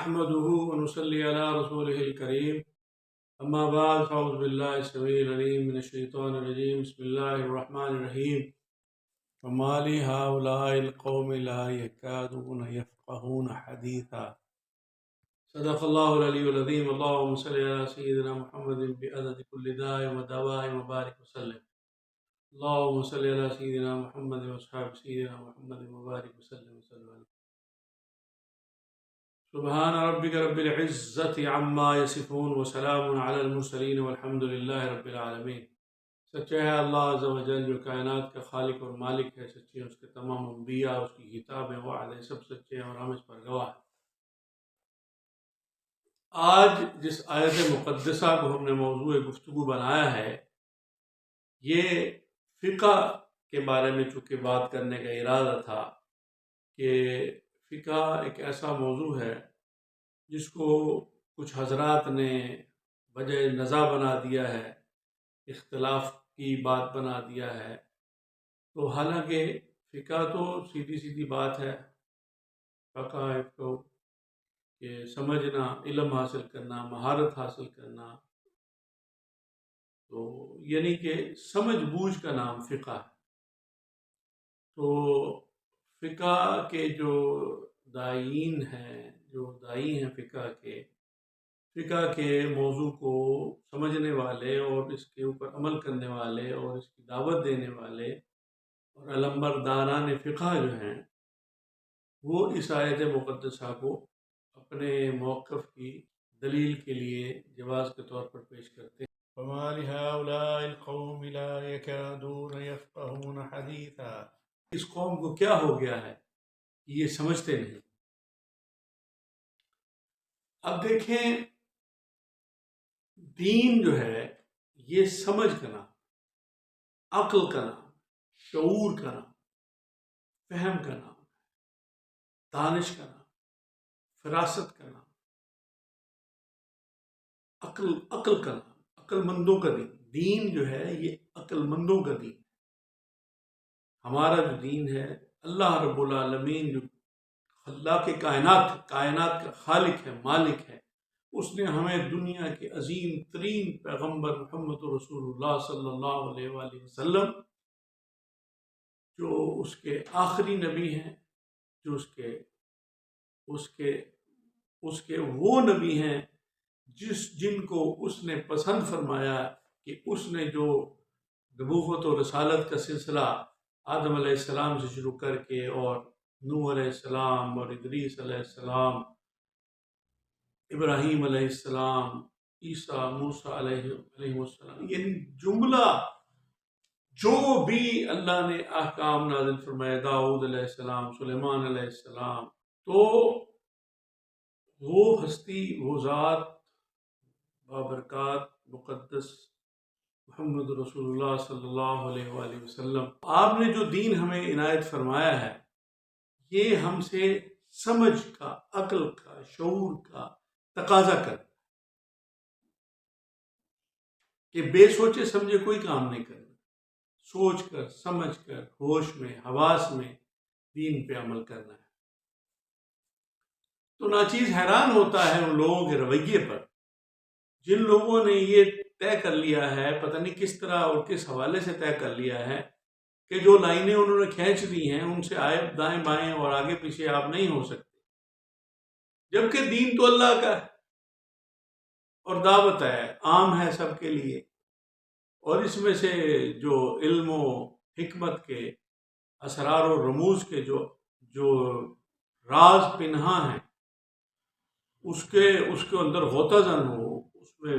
نحمده ونصلي على رسوله الكريم أما بعد فأعوذ بالله السميع العليم من الشيطان الرجيم بسم الله الرحمن الرحيم وما لي هؤلاء القوم لا يكادون يفقهون حديثا صدق الله العلي العظيم اللهم صل على سيدنا محمد بعدد كل داء ودواء وبارك وسلم اللهم صل على سيدنا محمد وأصحاب سيدنا محمد وبارك وسلم عليه سبحان ربك رب العزة عما يصفون وسلام على المرسلين والحمد لله رب العالمين۔ سچے ہے اللہ عز و جل جو کائنات کا خالق اور مالک ہے، سچے ہیں اس کے تمام انبیاء، اس کی کتابیں وعدے سب سچے ہیں اور ہم اس پر گواہ ہیں۔ آج جس آیت مقدسہ کو ہم نے موضوع گفتگو بنایا ہے، یہ فقہ کے بارے میں چونکہ بات کرنے کا ارادہ تھا کہ فقہ ایک ایسا موضوع ہے جس کو کچھ حضرات نے وجہ نزاع بنا دیا ہے، اختلاف کی بات بنا دیا ہے۔ تو حالانکہ فقہ تو سیدھی سیدھی بات ہے، فقہ کو کہ سمجھنا، علم حاصل کرنا، مہارت حاصل کرنا، تو یعنی کہ سمجھ بوجھ کا نام فقہ ہے۔ تو فقہ کے جو داعین ہیں، جو داعی ہیں فقہ کے موضوع کو سمجھنے والے اور اس کے اوپر عمل کرنے والے اور اس کی دعوت دینے والے اور علمبرداران فقہ جو ہیں، وہ اس آیت مقدسہ کو اپنے موقف کی دلیل کے لیے جواز کے طور پر پیش کرتے ہیں۔ وَمَا لِهَؤُلَاءِ الْقَوْمِ لَا يَكَادُونَ يَفْقَهُونَ حَدِيثًا، اس قوم کو کیا ہو گیا ہے کہ یہ سمجھتے نہیں۔ اب دیکھیں، دین جو ہے یہ سمجھ کا نام، عقل کا نام، شعور کا نام، فہم کا نام، دانش کا نام، فراست کا نام، عقل کا نام، عقل مندوں کا دین۔ دین جو ہے یہ عقل مندوں کا دین۔ ہمارا جو دین ہے، اللہ رب العالمین جو خلاق کائنات کا خالق ہے، مالک ہے، اس نے ہمیں دنیا کے عظیم ترین پیغمبر محمد رسول اللہ صلی اللہ علیہ وآلہ وسلم، جو اس کے آخری نبی ہیں، جو اس کے وہ نبی ہیں جن کو اس نے پسند فرمایا کہ اس نے جو نبوت و رسالت کا سلسلہ آدم علیہ السلام سے شروع کر کے اور نوح علیہ السلام اور ادریس علیہ السلام، ابراہیم علیہ السلام، عیسیٰ، موسیٰ علیہ السلام، یعنی جملہ جو بھی اللہ نے احکام نازل فرمائے، داؤد علیہ السلام، سلیمان علیہ السلام، تو وہ ہستی، وہ ذات بابرکات مقدس محمد رسول اللہ صلی اللہ علیہ وآلہ وسلم، آپ نے جو دین ہمیں عنایت فرمایا ہے، یہ ہم سے سمجھ کا، عقل کا، شعور کا تقاضا کر کہ بے سوچے سمجھے کوئی کام نہیں کرنا، سوچ کر، سمجھ کر، ہوش میں، حواس میں دین پہ عمل کرنا ہے۔ تو ناچیز حیران ہوتا ہے ان لوگوں کے رویے پر جن لوگوں نے یہ طے کر لیا ہے، پتہ نہیں کس طرح اور کس حوالے سے طے کر لیا ہے کہ جو لائنیں انہوں نے کھینچ دی ہیں ان سے آئے دائیں بائیں اور آگے پیچھے آپ نہیں ہو سکتے، جبکہ دین تو اللہ کا ہے اور دعوت ہے، عام ہے سب کے لیے، اور اس میں سے جو علم و حکمت کے اسرار و رموز کے جو راز پنہاں ہیں، اس کے اندر غوطہ زن ہو، اس میں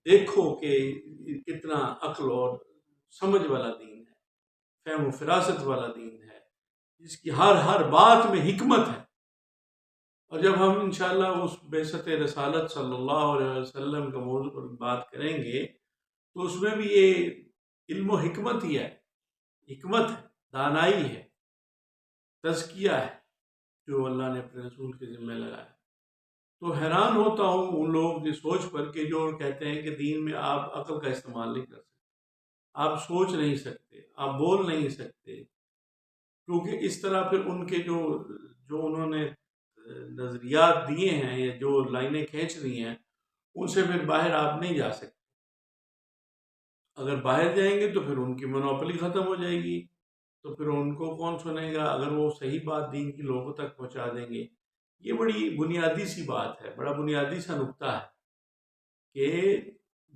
دیکھو کہ کتنا عقل اور سمجھ والا دین ہے، فہم و فراست والا دین ہے، جس کی ہر بات میں حکمت ہے۔ اور جب ہم انشاءاللہ اس بعثت رسالت صلی اللہ علیہ وسلم کا موضوع پر بات کریں گے تو اس میں بھی یہ علم و حکمت ہی ہے، حکمت ہے، دانائی ہے، تزکیہ ہے جو اللہ نے اپنے رسول کے ذمہ لگایا۔ تو حیران ہوتا ہوں ان لوگوں کی سوچ پر کہ جو کہتے ہیں کہ دین میں آپ عقل کا استعمال نہیں کر سکتے، آپ سوچ نہیں سکتے، آپ بول نہیں سکتے، کیونکہ اس طرح پھر ان کے جو انہوں نے نظریات دیے ہیں یا جو لائنیں کھینچ رہی ہیں ان سے پھر باہر آپ نہیں جا سکتے. اگر باہر جائیں گے تو پھر ان کی مونوپلی ختم ہو جائے گی، تو پھر ان کو کون سنے گا اگر وہ صحیح بات دین کی لوگوں تک پہنچا دیں گے. یہ بڑی بنیادی سی بات ہے، بڑا بنیادی سا نقطہ ہے کہ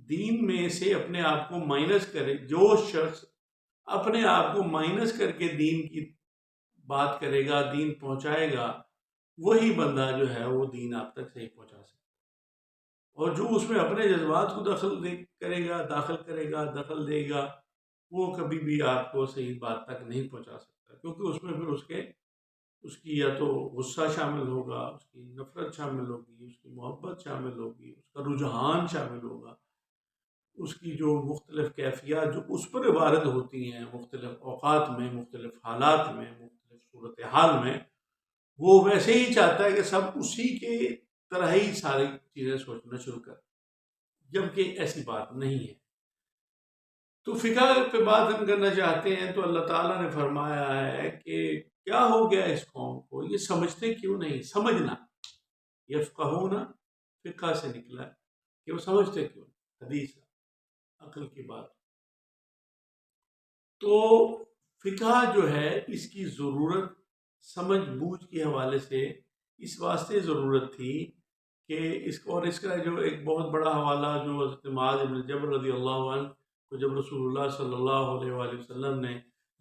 دین میں سے اپنے آپ کو مائنس کرے. جو شخص اپنے آپ کو مائنس کر کے دین کی بات کرے گا، دین پہنچائے گا، وہی بندہ جو ہے وہ دین آپ تک صحیح پہنچا سکتا ہے. اور جو اس میں اپنے جذبات کو داخل کرے گا دخل دے گا، وہ کبھی بھی آپ کو صحیح بات تک نہیں پہنچا سکتا، کیونکہ اس میں پھر اس کی یا تو غصہ شامل ہوگا، اس کی نفرت شامل ہوگی، اس کی محبت شامل ہوگی، اس کا رجحان شامل ہوگا، اس کی جو مختلف کیفیات جو اس پر وارد ہوتی ہیں مختلف اوقات میں، مختلف حالات میں، مختلف صورتحال میں، وہ ویسے ہی چاہتا ہے کہ سب اسی کے طرح ہی ساری چیزیں سوچنا شروع کر، جبکہ ایسی بات نہیں ہے. تو فقہ پہ بات ہم کرنا چاہتے ہیں تو اللہ تعالیٰ نے فرمایا ہے کہ کیا ہو گیا اس قوم کو، یہ سمجھتے کیوں نہیں. سمجھنا، یفقہون فقہ سے نکلا ہے کہ وہ سمجھتے کیوں. حدیث عقل کی بات. تو فقہ جو ہے اس کی ضرورت سمجھ بوجھ کے حوالے سے اس واسطے ضرورت تھی کہ اس کا جو ایک بہت بڑا حوالہ جو حضرت معاذ بن جبل رضی اللہ عنہ کو جب رسول اللہ صلی اللہ علیہ وآلہ وسلم نے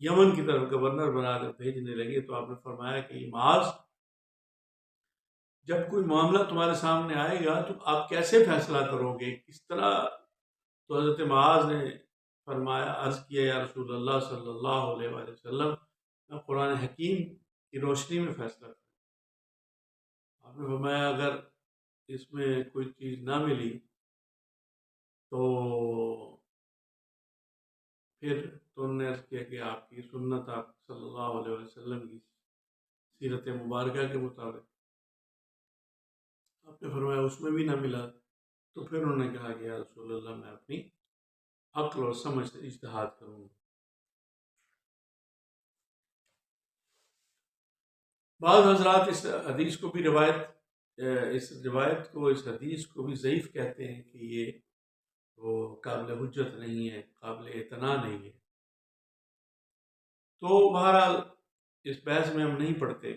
یمن کی طرف گورنر بنا کر بھیجنے لگے تو آپ نے فرمایا کہ معاذ، جب کوئی معاملہ تمہارے سامنے آئے گا تو آپ کیسے فیصلہ کرو گے، کس طرح. تو حضرت معاذ نے فرمایا، عرض کیا یا رسول اللہ صلی اللہ علیہ وآلہ وسلم، میں قرآن حکیم کی روشنی میں فیصلہ کروں. آپ نے فرمایا اگر اس میں کوئی چیز نہ ملی تو پھر تو نے عرض کیا کہ آپ کی سنت، آپ صلی اللہ علیہ وسلم کی سیرت مبارکہ کے مطابق. آپ نے فرمایا اس میں بھی نہ ملا تو پھر انہوں نے کہا کہ یا رسول اللہ میں اپنی عقل اور سمجھ سے اجتہاد کروں گا. بعض حضرات اس حدیث کو بھی اس حدیث کو بھی ضعیف کہتے ہیں کہ یہ وہ قابل حجت نہیں ہے، قابل اعتنا نہیں ہے. تو بہرحال اس بحث میں ہم نہیں پڑھتے.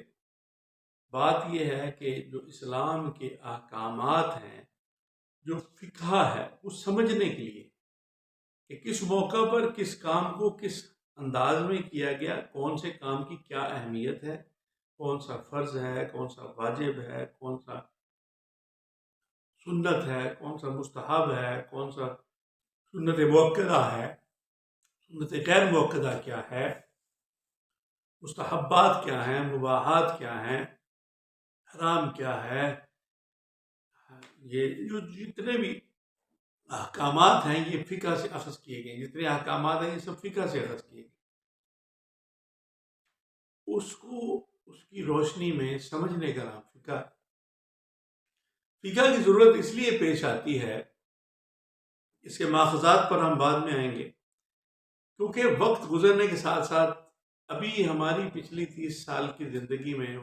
بات یہ ہے کہ جو اسلام کے احکامات ہیں، جو فقہ ہے، وہ سمجھنے کے لیے کہ کس موقع پر کس کام کو کس انداز میں کیا گیا، کون سے کام کی کیا اہمیت ہے، کون سا فرض ہے، کون سا واجب ہے، کون سا سنت ہے، کون سا مستحب ہے، کون سا سنت مؤکدہ ہے، سنت غیر مؤکدہ کیا ہے، مستحبات کیا ہیں، مباحات کیا ہیں، حرام کیا ہے. یہ جو جتنے بھی احکامات ہیں یہ فقہ سے اخذ کیے گئے، جتنے احکامات ہیں یہ سب فقہ سے اخذ کیے گئے. اس کی روشنی میں سمجھنے کا نام فقہ. فقہ کی ضرورت اس لیے پیش آتی ہے، اس کے ماخذات پر ہم بعد میں آئیں گے، کیونکہ وقت گزرنے کے ساتھ ساتھ ابھی ہماری پچھلی 30 سال کی زندگی میں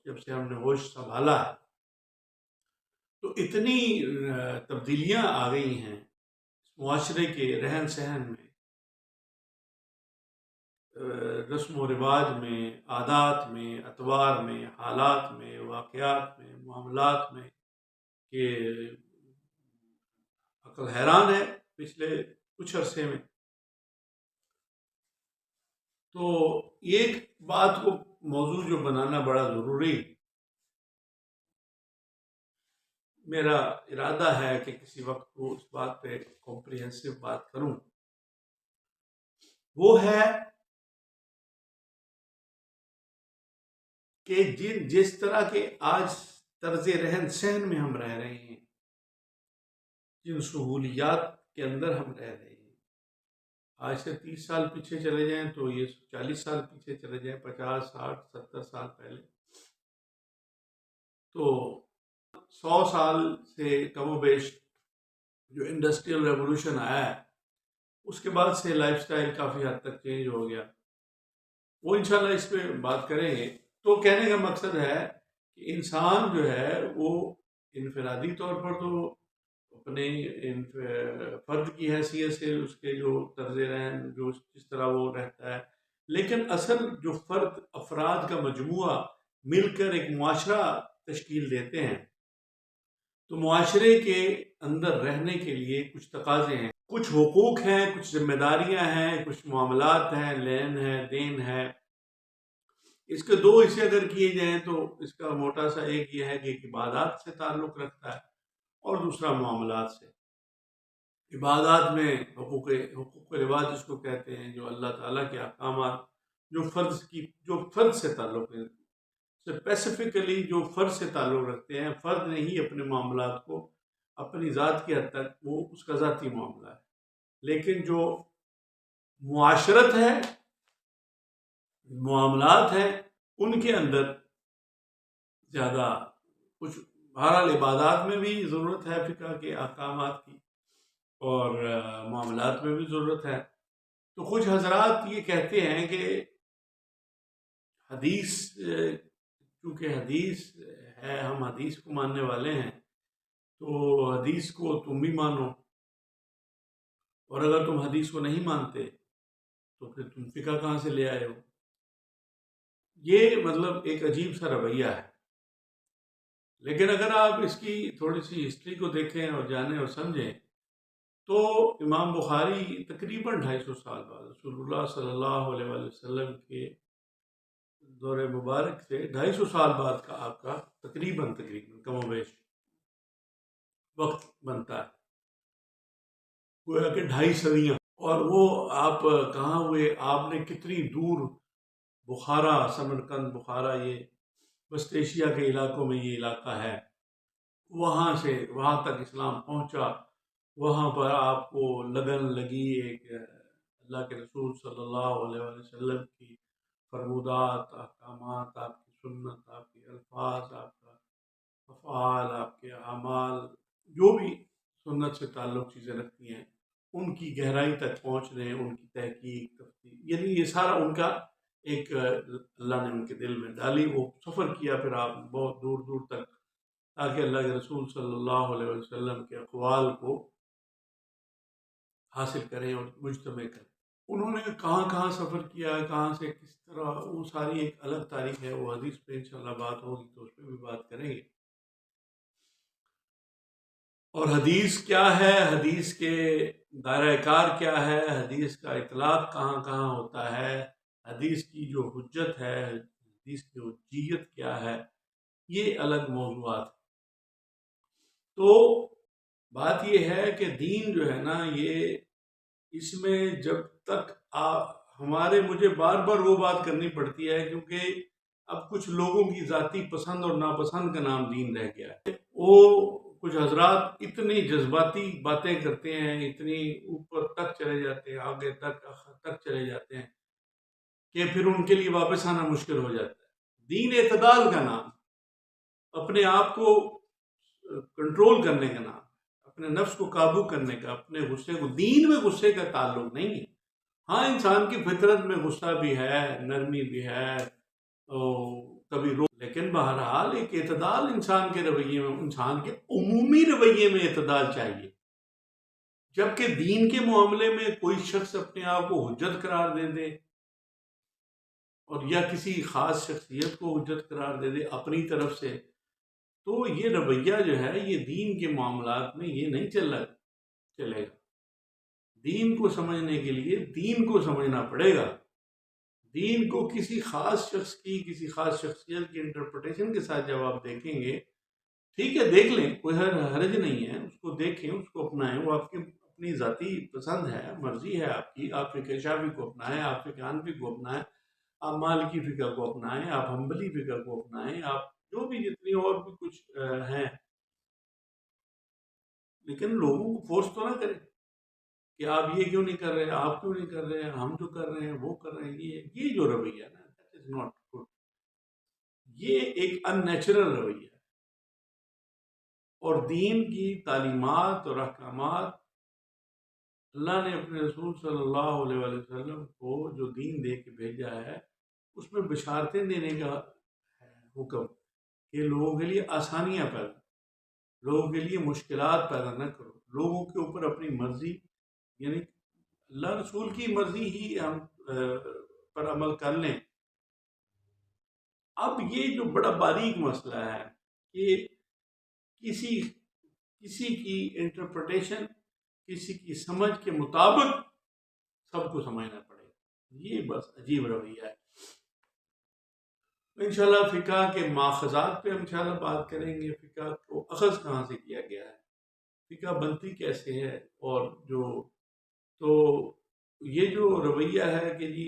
جب سے ہم نے ہوش سنبھالا ہے تو اتنی تبدیلیاں آ گئی ہیں معاشرے کے رہن سہن میں، رسم و رواج میں، عادات میں، اطوار میں، حالات میں، واقعات میں، معاملات میں، کہ عقل حیران ہے پچھلے کچھ عرصے میں. تو ایک بات کو موضوع جو بنانا بڑا ضروری، میرا ارادہ ہے کہ کسی وقت کو اس بات پہ کمپریہنسو بات کروں، وہ ہے کہ جس طرح کے آج طرز رہن سہن میں ہم رہ رہے ہیں، جن سہولیات کے اندر ہم رہ رہے ہیں، آج سے 30 سال پیچھے چلے جائیں تو یہ 40 سال پیچھے چلے جائیں، 50 60 70 سال پہلے، تو 100 سال سے کم و بیش جو انڈسٹریل ریولوشن آیا ہے اس کے بعد سے لائف سٹائل کافی حد تک چینج ہو گیا. وہ انشاءاللہ اس پہ بات کریں گے. تو کہنے کا مقصد ہے کہ انسان جو ہے وہ انفرادی طور پر تو اپنے فرد کی حیثیت سے اس کے جو طرز رہن جو جس طرح وہ رہتا ہے، لیکن اصل جو فرد افراد کا مجموعہ مل کر ایک معاشرہ تشکیل دیتے ہیں، تو معاشرے کے اندر رہنے کے لیے کچھ تقاضے ہیں، کچھ حقوق ہیں، کچھ ذمہ داریاں ہیں، کچھ معاملات ہیں، لین ہے، دین ہے۔ اس کے دو حصے اگر کیے جائیں تو اس کا موٹا سا ایک یہ ہے کہ ایک عبادات سے تعلق رکھتا ہے اور دوسرا معاملات سے۔ عبادات میں حقوق العباد جس کو کہتے ہیں، جو اللہ تعالیٰ کے احکامات جو فرد سے تعلق ہے، اسپیسیفکلی جو فرد سے تعلق رکھتے ہیں، فرد نے ہی اپنے معاملات کو اپنی ذات کی حد تک وہ اس کا ذاتی معاملہ ہے، لیکن جو معاشرت ہے، معاملات ہیں، ان کے اندر زیادہ کچھ بہرحال عبادات میں بھی ضرورت ہے فقہ کے احکامات کی، اور معاملات میں بھی ضرورت ہے۔ تو کچھ حضرات یہ کہتے ہیں کہ حدیث چونکہ حدیث ہے، ہم حدیث کو ماننے والے ہیں، تو حدیث کو تم بھی مانو، اور اگر تم حدیث کو نہیں مانتے تو پھر تم فقہ کہاں سے لے آئے ہو؟ یہ مطلب ایک عجیب سا رویہ ہے۔ لیکن اگر آپ اس کی تھوڑی سی ہسٹری کو دیکھیں اور جانیں اور سمجھیں تو امام بخاری تقریباً 250 سال بعد رسول اللہ صلی اللہ علیہ وآلہ وسلم کے دور مبارک سے 250 سال بعد کا آپ کا تقریباً کم و بیش وقت بنتا ہے، گویا کہ 2.5 صدیاں۔ اور وہ آپ کہاں ہوئے، آپ نے کتنی دور بخارا، سمرقند بخارا، یہ وسط ایشیا کے علاقوں میں یہ علاقہ ہے، وہاں سے وہاں تک اسلام پہنچا، وہاں پر آپ کو لگن لگی ایک اللہ کے رسول صلی اللہ علیہ وسلم کی فرمودات، احکامات، آپ کی سنت، آپ کے الفاظ، آپ کا افعال، آپ کے اعمال، جو بھی سنت سے تعلق چیزیں رکھتی ہیں، ان کی گہرائی تک پہنچنے، ان کی تحقیق، تفتیش، یعنی یہ سارا ان کا ایک اللہ نے ان کے دل میں ڈالی، وہ سفر کیا پھر آپ بہت دور دور تک، تاکہ اللہ کے رسول صلی اللہ علیہ وسلم کے اقوال کو حاصل کریں اور مجتمع کریں۔ انہوں نے کہاں کہاں سفر کیا، کہاں سے کس طرح، وہ ساری ایک الگ تاریخ ہے، وہ حدیث پہ انشاءاللہ بات ہوگی تو اس پہ بھی بات کریں گے۔ اور حدیث کیا ہے، حدیث کے دائرہ کار کیا ہے، حدیث کا اطلاق کہاں کہاں ہوتا ہے، حدیث کی جو حجت ہے، حدیث کی حجیت کیا ہے، یہ الگ موضوعات۔ تو بات یہ ہے کہ دین جو ہے نا، یہ اس میں جب تک مجھے بار بار وہ بات کرنی پڑتی ہے، کیونکہ اب کچھ لوگوں کی ذاتی پسند اور ناپسند کا نام دین رہ گیا ہے۔ وہ کچھ حضرات اتنی جذباتی باتیں کرتے ہیں، اتنی اوپر تک چلے جاتے ہیں، آگے تک چلے جاتے ہیں کہ پھر ان کے لیے واپس آنا مشکل ہو جاتا ہے۔ دین اعتدال کا نام، اپنے آپ کو کنٹرول کرنے کا نام، اپنے نفس کو قابو کرنے کا، اپنے غصے کو، دین میں غصے کا تعلق نہیں ہے۔ ہاں، انسان کی فطرت میں غصہ بھی ہے، نرمی بھی ہے، کبھی لیکن بہرحال ایک اعتدال انسان کے رویے میں، انسان کے عمومی رویے میں اعتدال چاہیے۔ جبکہ دین کے معاملے میں کوئی شخص اپنے آپ کو حجت قرار دے دے، اور یا کسی خاص شخصیت کو حجت قرار دے دے اپنی طرف سے، تو یہ رویہ جو ہے، یہ دین کے معاملات میں یہ نہیں چلے گا۔ دین کو سمجھنے کے لیے دین کو سمجھنا پڑے گا۔ دین کو کسی خاص شخص کی، کسی خاص شخصیت کی انٹرپریٹیشن کے ساتھ جب آپ دیکھیں گے، ٹھیک ہے، دیکھ لیں، کوئی حرج نہیں ہے، اس کو دیکھیں، اس کو اپنائیں، وہ آپ کی اپنی ذاتی پسند ہے، مرضی ہے آپ کی، آپ فقہ شافعی کو اپنائیں، آپ فقہ حنفی کو اپنائیں، آپ مالکی فقہ کو اپنائیں، آپ حنبلی فقہ کو اپنائیں، آپ جو بھی جتنی اور بھی کچھ ہیں، لیکن لوگوں کو فورس تو نہ کریں کہ آپ یہ کیوں نہیں کر رہے، آپ کیوں نہیں کر رہے، ہم جو کر رہے ہیں وہ کر رہے ہیں۔ یہ جو رویہ ہے نا، دیٹ از ناٹ گڈ، یہ ایک ان نیچرل رویہ ہے۔ اور دین کی تعلیمات اور احکامات، اللہ نے اپنے رسول صلی اللہ علیہ وآلہ وسلم کو جو دین دے کے بھیجا ہے، اس میں بشارتیں دینے کا حکم، کہ لوگوں کے لیے آسانیاں پیدا، لوگوں کے لیے مشکلات پیدا نہ کرو، لوگوں کے اوپر اپنی مرضی، یعنی اللہ رسول کی مرضی ہی ہم پر عمل کر لیں۔ اب یہ جو بڑا باریک مسئلہ ہے کہ کسی کسی کی انٹرپریٹیشن، کسی کی سمجھ کے مطابق سب کو سمجھنا پڑے گا، یہ بس عجیب رویہ ہے۔ انشاءاللہ فقہ کے ماخذات پہ انشاءاللہ بات کریں گے، فقہ کو اخذ کہاں سے کیا گیا ہے، فقہ بنتی کیسے ہے، اور تو یہ جو رویہ ہے کہ جی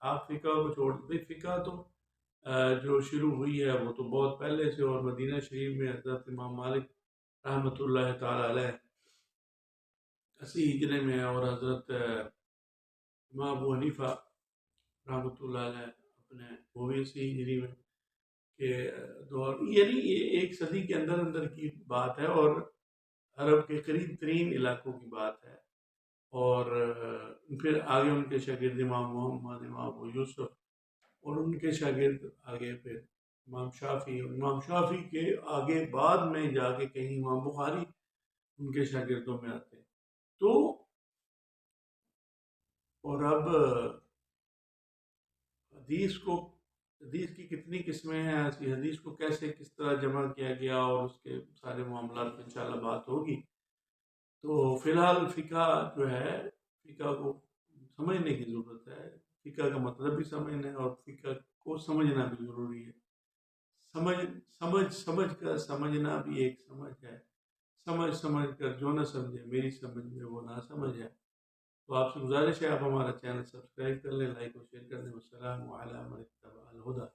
آپ فقہ کو چھوڑ دیں، فقہ تو جو شروع ہوئی ہے وہ تو بہت پہلے سے، اور مدینہ شریف میں حضرت امام مالک رحمۃ اللہ تعالی علیہ 80 ہجرے میں، اور حضرت امام ابو حنیفہ رحمۃ اللہ علیہ اپنے وہ بھی 80 ہجری میں کے دور، یعنی یہ ایک صدی کے اندر اندر کی بات ہے، اور عرب کے قریب ترین علاقوں کی بات ہے۔ اور پھر آگے ان کے شاگرد امام محمد، امام ابو یوسف، اور ان کے شاگرد آگے پھر امام شافعی، اور امام شافعی کے آگے بعد میں جا کے کہیں امام بخاری ان کے شاگردوں میں آتے ہیں۔ تو اور اب حدیث کی کتنی قسمیں ہیں، ایسی حدیث کو کیسے کس طرح جمع کیا گیا، اور اس کے سارے معاملات پہ انشاءاللہ بات ہوگی۔ تو فی الحال فقہ جو ہے، فقہ کو سمجھنے کی ضرورت ہے، فقہ کا مطلب بھی سمجھنا ہے، اور فقہ کو سمجھنا بھی ضروری ہے۔ سمجھ کر سمجھنا بھی ایک سمجھ ہے، سمجھ کر جو نہ سمجھے میری سمجھ میں وہ نہ سمجھ ہے۔ تو آپ سے گزارش ہے آپ ہمارا چینل سبسکرائب کر لیں، لائک اور شیئر کر دیں۔ والسلام علی من اتبع الہدی۔